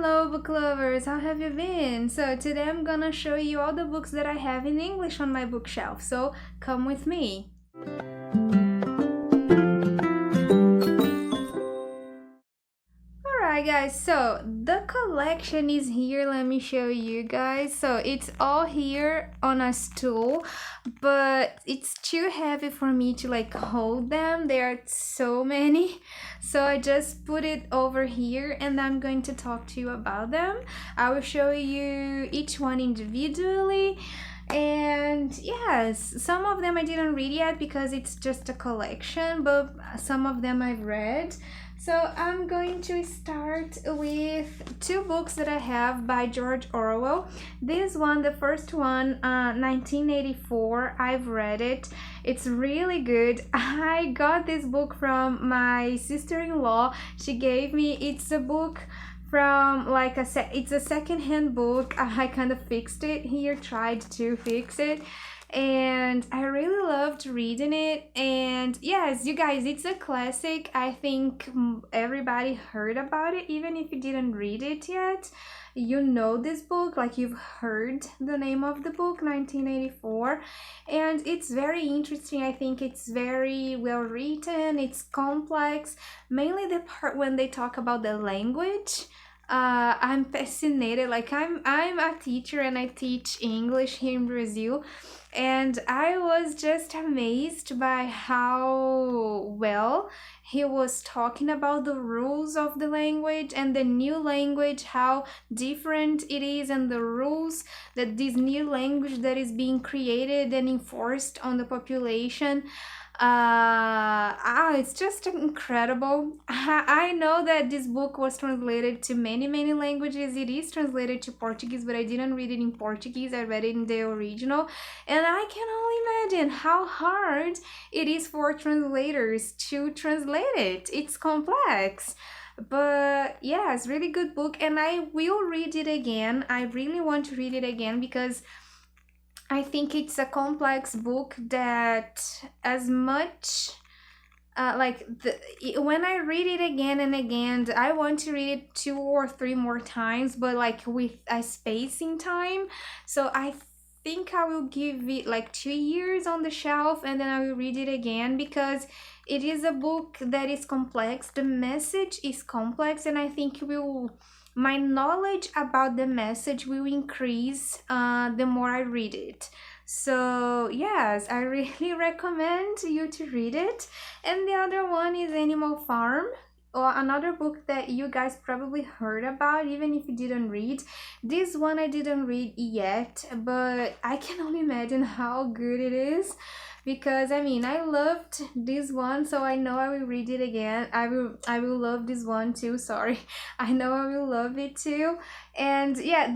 Hello book lovers, how have you been? So today I'm gonna show you all the books that I have in English on my bookshelf, so come with me. Alright guys, so the collection is here. Let me show you guys. So it's all here on a stool, but it's too heavy for me to like hold them. There are so many, so I just put it over here and I'm going to talk to you about them. I will show you each one individually. And yes, some of them I didn't read yet because it's just a collection, but some of them I've read. So I'm going to start with two books that I have by George Orwell. This one, the first one, 1984, I've read it. It's really good. I got this book from my sister-in-law. She gave me, it's a book from like it's a second-hand book. I kind of fixed it here, tried to fix it, and I really loved reading it. And yes, you guys, it's a classic. I think everybody heard about it, even if you didn't read it yet. You know this book, like you've heard the name of the book, 1984, and it's very interesting. I think it's very well written, it's complex, mainly the part when they talk about the language. I'm fascinated. Like I'm a teacher and I teach English here in Brazil, and I was just amazed by how well he was talking about the rules of the language and the new language, how different it is, and the rules that this new language that is being created and enforced on the population. It's just incredible. I know that this book was translated to many languages. It is translated to Portuguese, but I didn't read it in Portuguese. I read it in the original, and I can only imagine how hard it is for translators to translate it. It's complex. But yeah, it's really good book, and I will read it again. I really want to read it again because I think it's a complex book that as much when I read it again and again, I want to read it 2 or 3 more times, but like with a spacing time. So I think I will give it like 2 years on the shelf and then I will read it again because it is a book that is complex. The message is complex, and I think my knowledge about the message will increase the more I read it. So yes, I really recommend you to read it. And the other one is Animal Farm, or another book that you guys probably heard about even if you didn't read. This one I didn't read yet, but I can only imagine how good it is, because I mean I loved this one, so I know I will read it again. I will love this one too. Sorry, I know I will love it too. And yeah,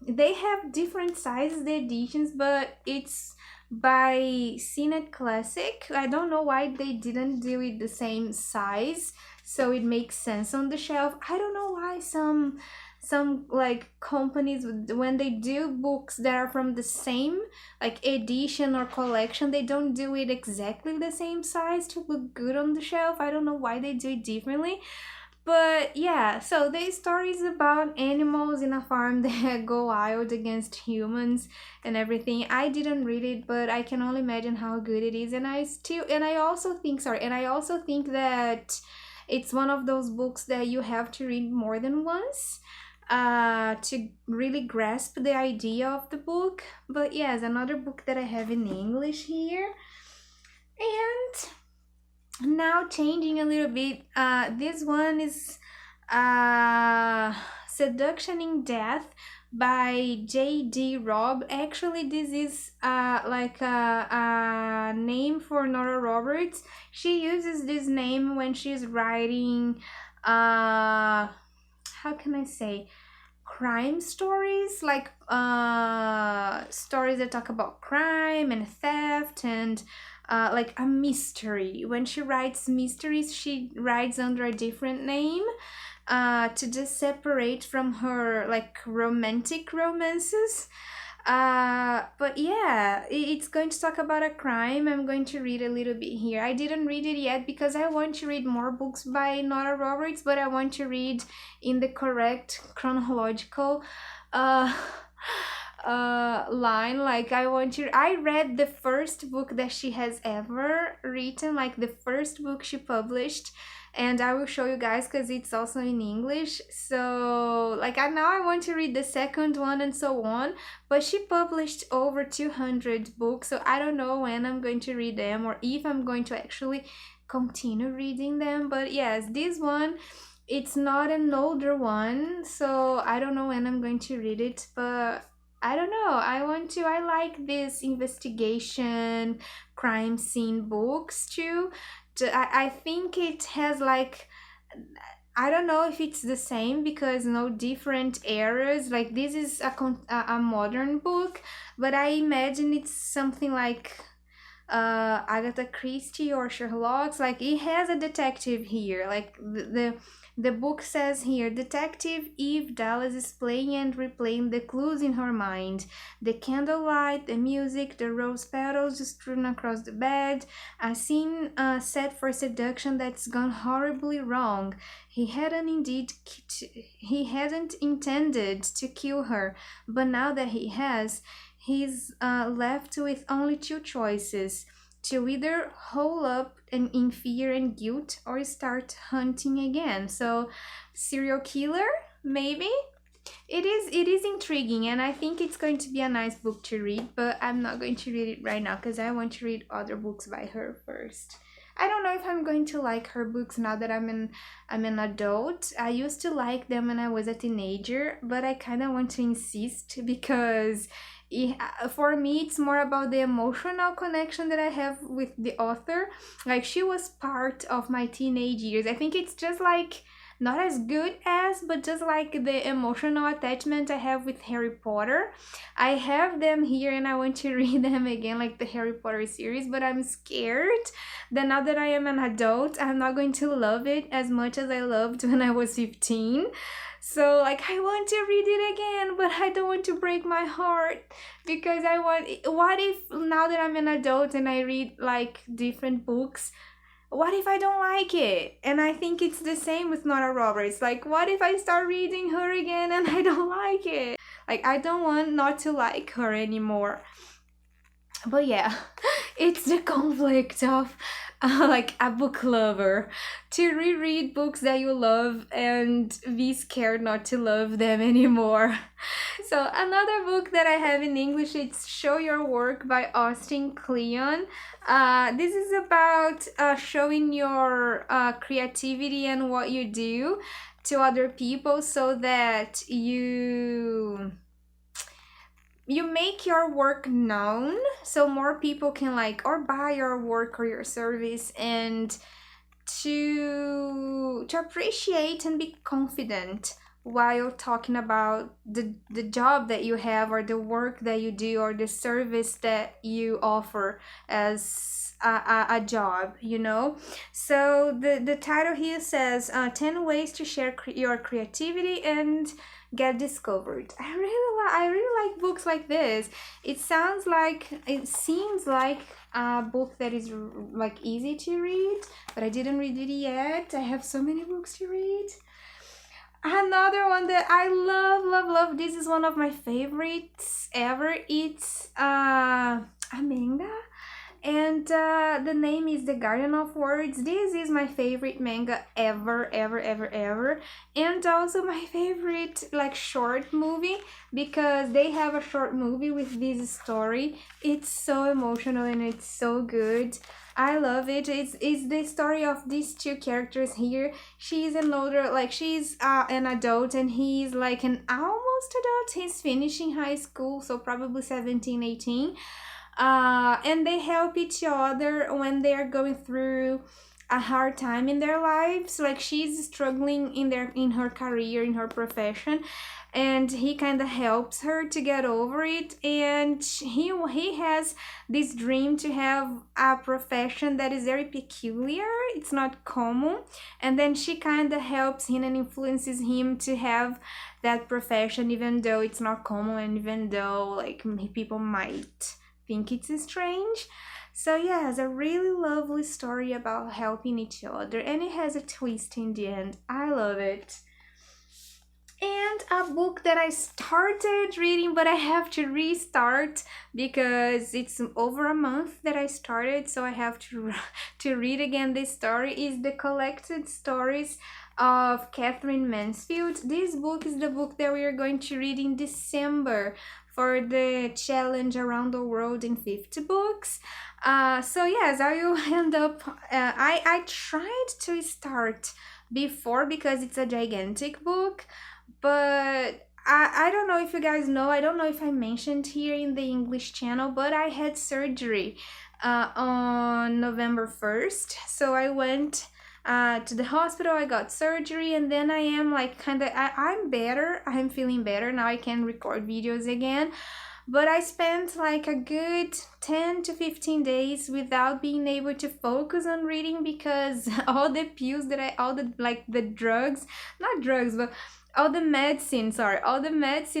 they have different sizes, the editions, but it's by CNET Classic. I don't know why they didn't do it the same size, so it makes sense on the shelf. I don't know why some like companies, when they do books that are from the same like edition or collection, they don't do it exactly the same size to look good on the shelf. I don't know why they do it differently. But yeah, so the story is about animals in a farm that go wild against humans and everything. I didn't read it, but I can only imagine how good it is. And I also think that it's one of those books that you have to read more than once to really grasp the idea of the book. But yes, another book that I have in English here. And now changing a little bit, this one is Seductioning Death by J.D. Robb. Actually, this is like a name for Nora Roberts. She uses this name when she's writing how can I say, crime stories, like stories that talk about crime and theft and like a mystery. When she writes mysteries, she writes under a different name to just separate from her like romantic romances. But yeah, it's going to talk about a crime. I'm going to read a little bit here. I didn't read it yet because I want to read more books by Nora Roberts, but I want to read in the correct chronological uh line. Like I read the first book that she has ever written, like the first book she published, and I will show you guys because it's also in English. So like now I want to read the second one and so on, but she published over 200 books, so I don't know when I'm going to read them or if I'm going to actually continue reading them. But yes, this one, it's not an older one, so I don't know when I'm going to read it, but I don't know. I like this investigation crime scene books too. I think it has like, I don't know if it's the same because no different eras. Like this is a modern book, but I imagine it's something like Agatha Christie or Sherlock's. Like it has a detective here. Like the book says here, Detective Eve Dallas is playing and replaying the clues in her mind. The candlelight, the music, the rose petals strewn across the bed, a scene set for seduction that's gone horribly wrong. He hadn't intended to kill her, but now that he has, he's left with only two choices: to either hole up and in fear and guilt or start hunting again. So, serial killer, maybe? It is intriguing, and I think it's going to be a nice book to read, but I'm not going to read it right now because I want to read other books by her first. I don't know if I'm going to like her books now that I'm an adult. I used to like them when I was a teenager, but I kind of want to insist because for me it's more about the emotional connection that I have with the author. Like she was part of my teenage years. I think it's just like not as good as, but just like the emotional attachment I have with Harry Potter. I have them here and I want to read them again, like the Harry Potter series, but I'm scared that now that I am an adult, I'm not going to love it as much as I loved when I was 15. So like I want to read it again, but I don't want to break my heart because what if now that I'm an adult and I read like different books, what if I don't like it? And I think it's the same with Nora Roberts. Like, what if I start reading her again and I don't like it? Like, I don't want not to like her anymore. But yeah, it's the conflict of like a book lover, to reread books that you love and be scared not to love them anymore. So another book that I have in English, it's Show Your Work by Austin Kleon. This is about showing your creativity and what you do to other people so that you make your work known so more people can like or buy your work or your service, and to appreciate and be confident while talking about the job that you have or the work that you do or the service that you offer as a job, you know. So the title here says 10 ways to share your creativity and get discovered. I really like books like this. It seems like a book that is like easy to read, but I didn't read it yet. I have so many books to read. Another one that I love, this is one of my favorites ever. It's a manga, and the name is The Garden of Words. This is my favorite manga ever, and also my favorite like short movie, because they have a short movie with this story. It's so emotional and it's so good. I love it. It's the story of these two characters here. She's an older, like she's an adult, and he's like an almost adult. He's finishing high school, so probably 17, 18. And they help each other when they are going through a hard time in their lives. Like she's struggling in her career, in her profession, and he kind of helps her to get over it. And he has this dream to have a profession that is very peculiar. It's not common, and then she kind of helps him and influences him to have that profession, even though it's not common, and even though like people might think it's strange. So yeah, it's a really lovely story about helping each other, and it has a twist in the end. I love it. And a book that I started reading, but I have to restart because it's over a month that I started, so I have to read again this story, is The Collected Stories of Catherine Mansfield. This book is the book that we are going to read in December for the challenge around the world in 50 books. So yes, I will end up, I tried to start before because it's a gigantic book, but I don't know if you guys know, I don't know if I mentioned here in the English channel, but I had surgery on November 1st. So I went to the hospital, I got surgery, and then I am like I'm better, I'm feeling better, now I can record videos again. But I spent like a good 10 to 15 days without being able to focus on reading because all the pills that all the drugs, not drugs, but all the medicine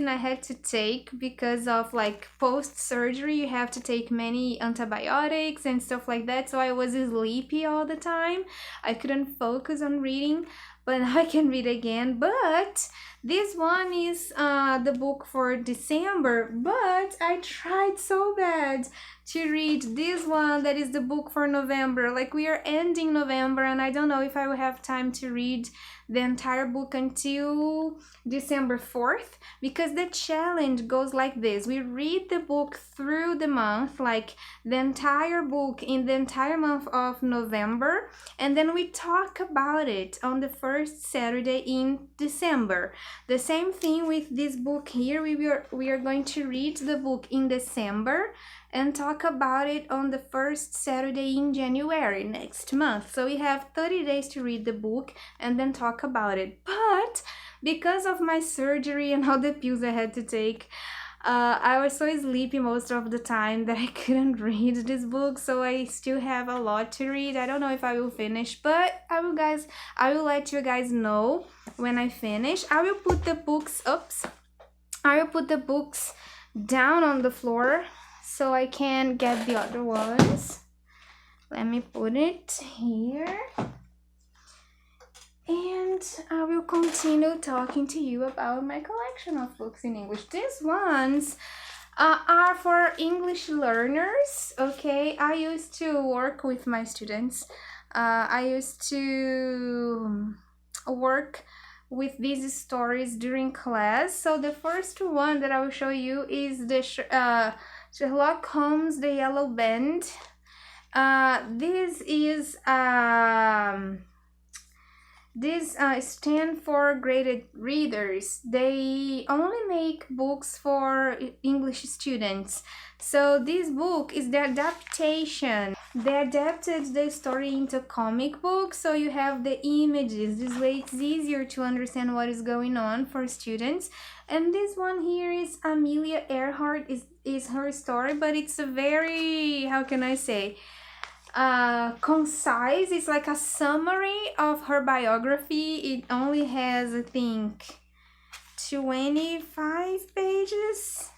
I had to take because of like post-surgery, you have to take many antibiotics and stuff like that. So I was sleepy all the time. I couldn't focus on reading, but now I can read again. But this one is the book for December, but I tried so bad to read this one that is the book for November. Like we are ending November and I don't know if I will have time to read the entire book until December 4th, because the challenge goes like this. We read the book through the month, like the entire book in the entire month of November, and then we talk about it on the first Saturday in December. The same thing with this book here. We are going to read the book in December and talk about it on the first Saturday in January next month. So we have 30 days to read the book and then talk about it. But because of my surgery and all the pills I had to take, I was so sleepy most of the time that I couldn't read this book, so I still have a lot to read. I don't know if I will finish, but I will let you guys know when I finish. I will put the books down on the floor so I can get the other ones. Let me put it here. And I will continue talking to you about my collection of books in English. These ones are for English learners, okay? I used to work with my students. I used to work with these stories during class. So the first one that I will show you is the Sherlock Holmes, The Yellow Band. This is These stand for graded readers. They only make books for English students. So this book is the adaptation. They adapted the story into comic book, so you have the images. This way it's easier to understand what is going on for students. And this one here is Amelia Earhart, is her story, but it's a very, how can I say, concise. It's like a summary of her biography. It only has, I think, 25 pages.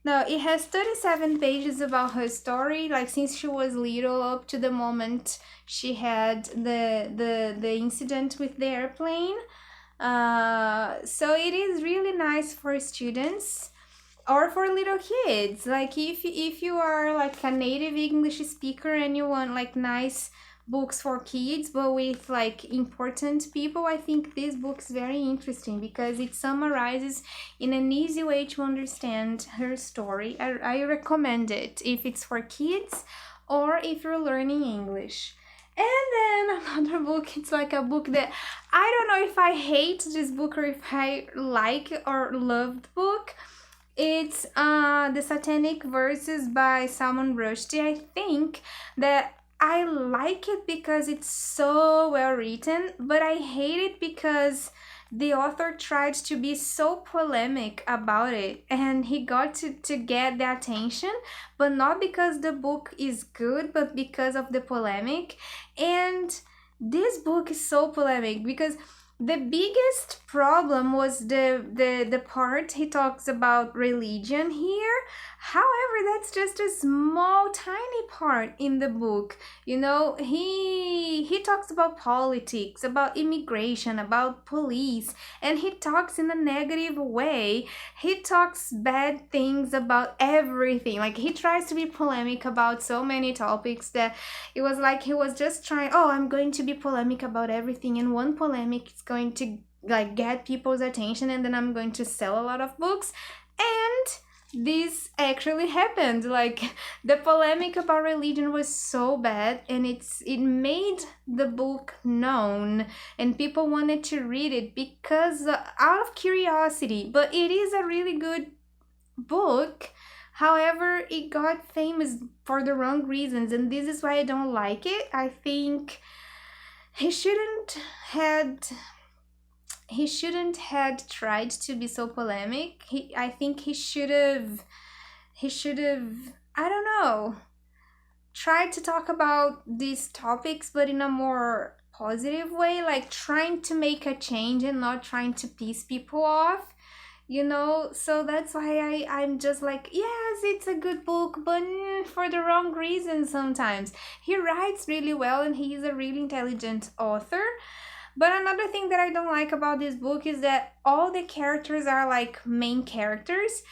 No, it has 37 pages about her story, like since she was little up to the moment she had the incident with the airplane. So it is really nice for students or for little kids. Like if you are like a native English speaker and you want like nice books for kids but with like important people, I think this book is very interesting because it summarizes in an easy way to understand her story. I recommend it if it's for kids or if you're learning English. And then another book, it's like a book that I don't know if I hate this book or if I like or love the book. It's the Satanic Verses by Salman Rushdie. I think that I like it because it's so well written, but I hate it because the author tried to be so polemic about it, and he got to get the attention, but not because the book is good, but because of the polemic. And this book is so polemic because the biggest problem was the part he talks about religion here. However, that's just a small tiny part in the book. You know, he talks about politics, about immigration, about police, and he talks in a negative way. He talks bad things about everything. Like, he tries to be polemic about so many topics that it was like he was just trying, oh, I'm going to be polemic about everything, and one polemic is going to like get people's attention, and then I'm going to sell a lot of books. And this actually happened. Like, the polemic about religion was so bad, and it made the book known, and people wanted to read it because out of curiosity. But it is a really good book. However, it got famous for the wrong reasons, and this is why I don't like it. I think he shouldn't had tried to be so polemic. I think he should have I don't know, tried to talk about these topics, but in a more positive way, like trying to make a change and not trying to piss people off, you know. So that's why I'm just like, yes, it's a good book, but for the wrong reasons sometimes. He writes really well, and he is a really intelligent author. But another thing that I don't like about this book is that all the characters are like main characters,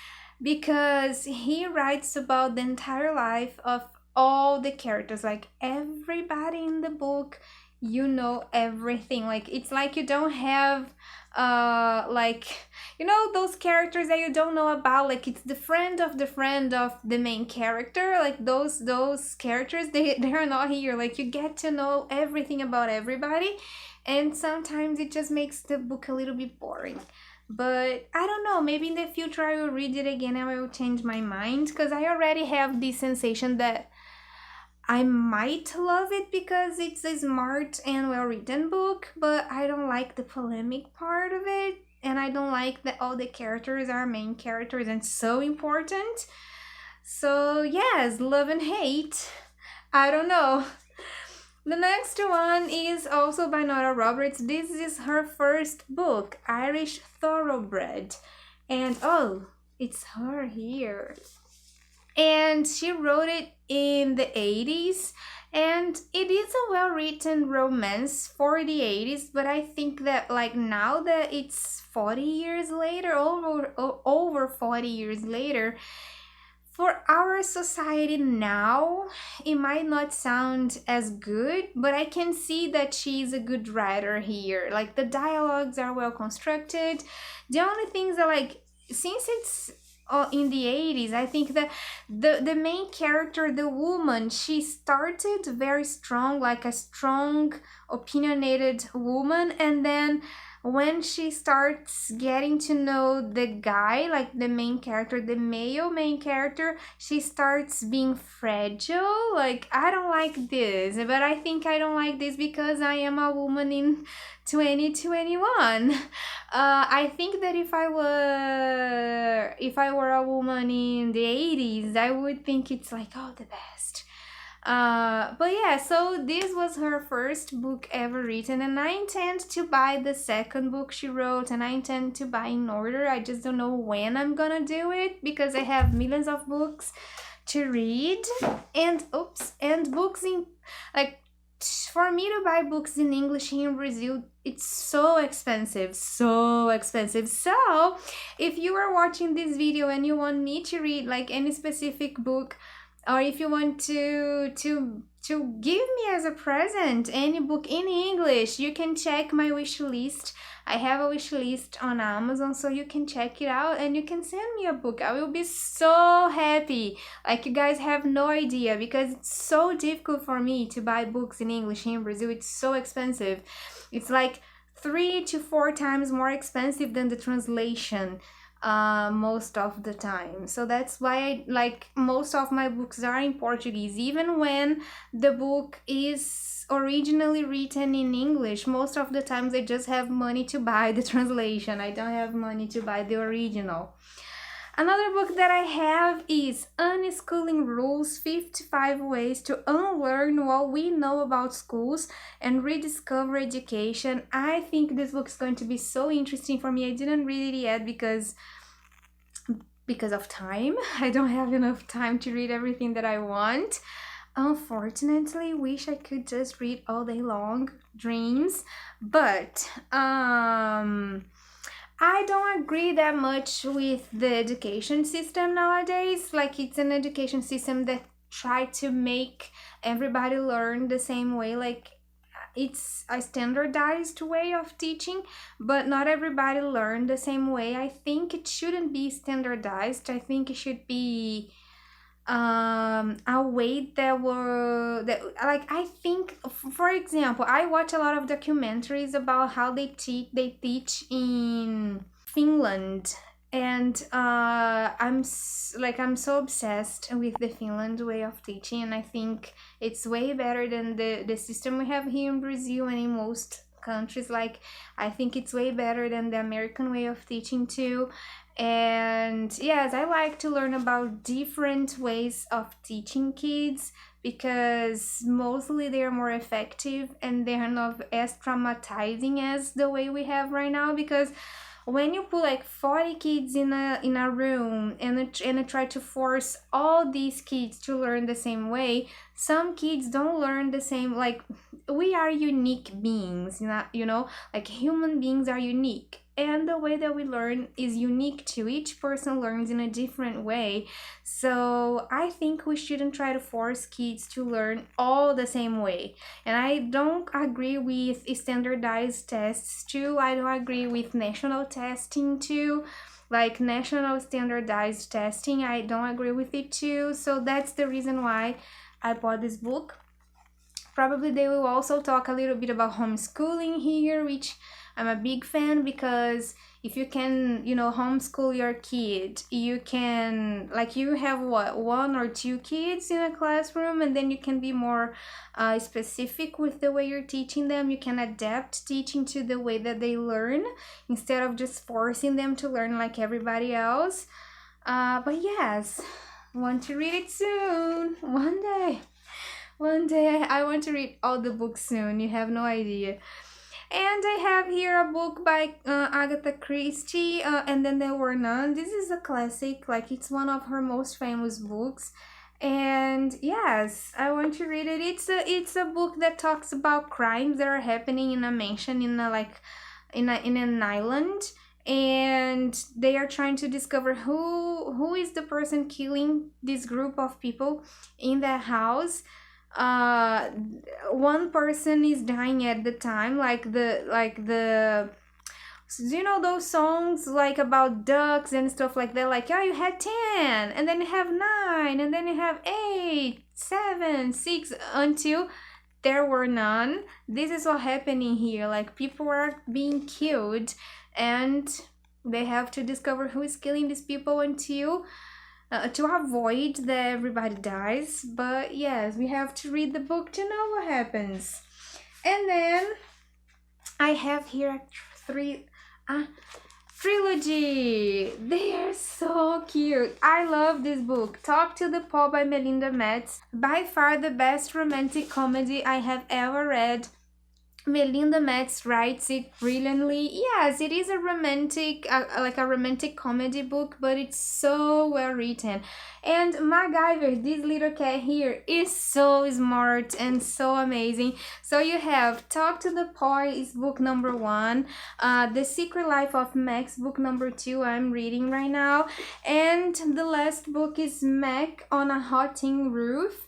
because he writes about the entire life of all the characters. Like, everybody in the book, you know everything. Like, it's like you don't have like, you know, those characters that you don't know about, like it's the friend of the main character. Like, those characters, they are not here. Like, you get to know everything about everybody, and sometimes it just makes the book a little bit boring. But I don't know, maybe in the future I will read it again and I will change my mind, because I already have this sensation that I might love it because it's a smart and well-written book, but I don't like the polemic part of it, and I don't like that all the characters are main characters and so important. So yes, love and hate. I don't know. The next one is also by Nora Roberts. This is her first book, Irish Thoroughbred. And oh, it's her here. And she wrote it in the 80s. And it is a well-written romance for the 80s, but I think that like now that it's 40 years later, over 40 years later, for our society now, it might not sound as good, but I can see that she's a good writer here. Like, the dialogues are well constructed. The only things are like, since it's in the 80s, I think that the main character, the woman, she started very strong, like a strong, opinionated woman, and then when she starts getting to know the guy, like the main character, the male main character, she starts being fragile. Like, I don't like this, but I think I don't like this because I am a woman in 2021. I think that if I were a woman in the 80s, I would think it's like, oh, the best. But yeah, so this was her first book ever written, and I intend to buy the second book she wrote, and I intend to buy in order. I just don't know when I'm gonna do it because I have millions of books to read, and books in, like, for me to buy books in English in Brazil, it's so expensive. So if you are watching this video and you want me to read like any specific book, or if you want to give me as a present any book in English, you can check my wish list. I have a wish list on Amazon, so you can check it out and you can send me a book. I will be so happy. Like, you guys have no idea, because it's so difficult for me to buy books in English in Brazil. It's so expensive. It's like 3 to 4 times more expensive than the translation. most of the time. So that's why I like most of my books are in Portuguese, even when the book is originally written in English. Most of the times I just have money to buy the translation. I don't have money to buy the original. Another book that I have is Unschooling Rules, 55 Ways to Unlearn What We Know About Schools and Rediscover Education. I think this book is going to be so interesting for me. I didn't read it yet because of time. I don't have enough time to read everything that I want. Unfortunately, wish I could just read all day long. Dreams. But I don't agree that much with the education system nowadays. Like, it's an education system that try to make everybody learn the same way. Like, it's a standardized way of teaching, but not everybody learn the same way. I think it shouldn't be standardized. I think it should be a way that like, I think, for example, I watch a lot of documentaries about how they teach in Finland, and I'm so obsessed with the Finland way of teaching, and I think it's way better than the system we have here in Brazil and in most countries. Like, I think it's way better than the American way of teaching too. And yes, I like to learn about different ways of teaching kids because mostly they're more effective and they are not as traumatizing as the way we have right now. Because when you put like 40 kids in a room and try to force all these kids to learn the same way, some kids don't learn the same. Like, we are unique beings, like human beings are unique, and the way that we learn is unique too. Each person learns in a different way. So I think we shouldn't try to force kids to learn all the same way. And I don't agree with standardized tests too. I don't agree with national testing too. Like, national standardized testing, I don't agree with it too. So that's the reason why I bought this book. Probably they will also talk a little bit about homeschooling here, which I'm a big fan, because if you can, homeschool your kid, you can, like, you have one or two kids in a classroom, and then you can be more specific with the way you're teaching them. You can adapt teaching to the way that they learn instead of just forcing them to learn like everybody else. But yes, want to read it soon, one day. One day I want to read all the books soon. You have no idea. And I have here a book by Agatha Christie, And Then There Were None. This is a classic, like, it's one of her most famous books. And yes, I want to read it. It's a book that talks about crimes that are happening in a mansion in an island, and they are trying to discover who is the person killing this group of people in that house. One person is dying at the time, like the those songs like about ducks and stuff like that, like, oh, you had 10 and then you have 9 and then you have 8, 7, 6 until there were none. This is what happening here. Like, people are being killed and they have to discover who is killing these people until to avoid that everybody dies. But yes, we have to read the book to know what happens. And then I have here trilogy. They are so cute. I love this book. Talk to the Paul by Melinda Metz. By far the best romantic comedy I have ever read. Melinda Metz writes it brilliantly. Yes, it is a romantic, like a romantic comedy book, but it's so well written. And MacGyver, this little cat here, is so smart and so amazing. So you have Talk to the Boy is book number 1. The Secret Life of Max, book number 2, I'm reading right now. And the last book is Mac on a Hot Tin Roof.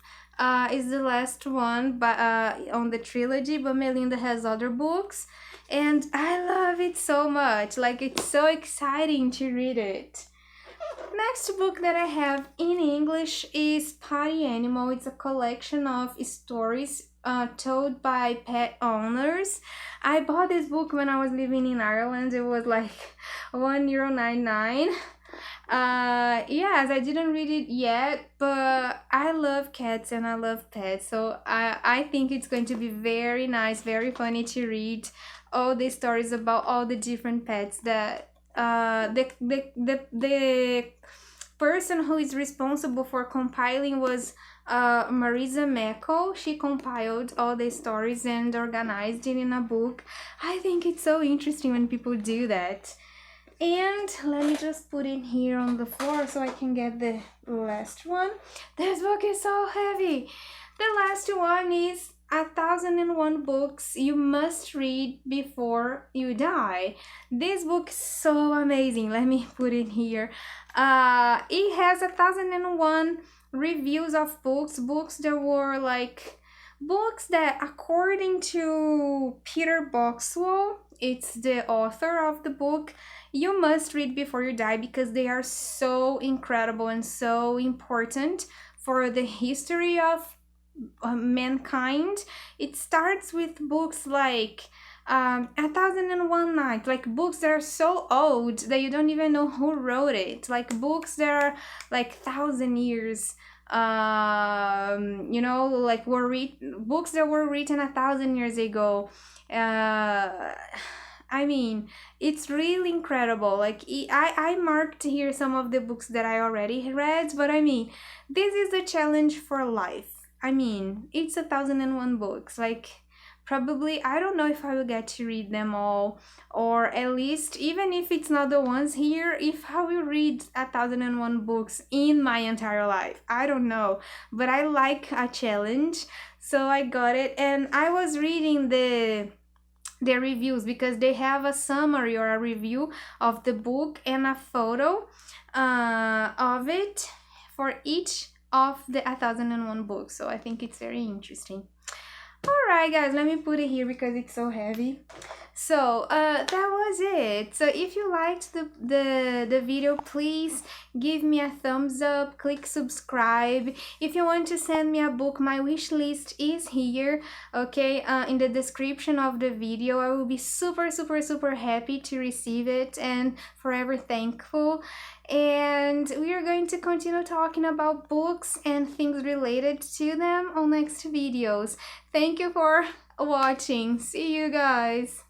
Is the last one on the trilogy, but Melinda has other books, and I love it so much. Like, it's so exciting to read it. Next book that I have in English is Party Animal. It's a collection of stories told by pet owners. I bought this book when I was living in Ireland. It was like €1.99. Yes, I didn't read it yet, but I love cats and I love pets, so I think it's going to be very nice, very funny to read all the stories about all the different pets that the person who is responsible for compiling was Marisa Meckel. She compiled all the stories and organized it in a book. I think it's so interesting when people do that. And let me just put it here on the floor so I can get the last one. This book is so heavy. The last one is 1001 Books You Must Read Before You Die. This book is so amazing. Let me put it here. It has 1001 reviews of books that were like books that, according to Peter Boxwell, it's the author of the book, you must read before you die because they are so incredible and so important for the history of mankind. It starts with books like 1001 Nights, like books that are so old that you don't even know who wrote it, like books that are like 1,000 years, like books that were written 1,000 years ago. I mean, it's really incredible. Like, I marked here some of the books that I already read, but I mean, this is a challenge for life. I mean, it's 1001 books. Like, probably, I don't know if I will get to read them all, or at least, even if it's not the ones here, if I will read 1001 books in my entire life. I don't know, but I like a challenge, so I got it, and I was reading the reviews because they have a summary or a review of the book and a photo of it for each of the 1001 books, so I think it's very interesting. Alright guys, let me put it here because it's so heavy. So that was it. So if you liked the video, please give me a thumbs up, click subscribe. If you want to send me a book, my wish list is here, okay, in the description of the video. I will be super happy to receive it and forever thankful. And we are going to continue talking about books and things related to them on next videos. Thank you for watching. See you guys.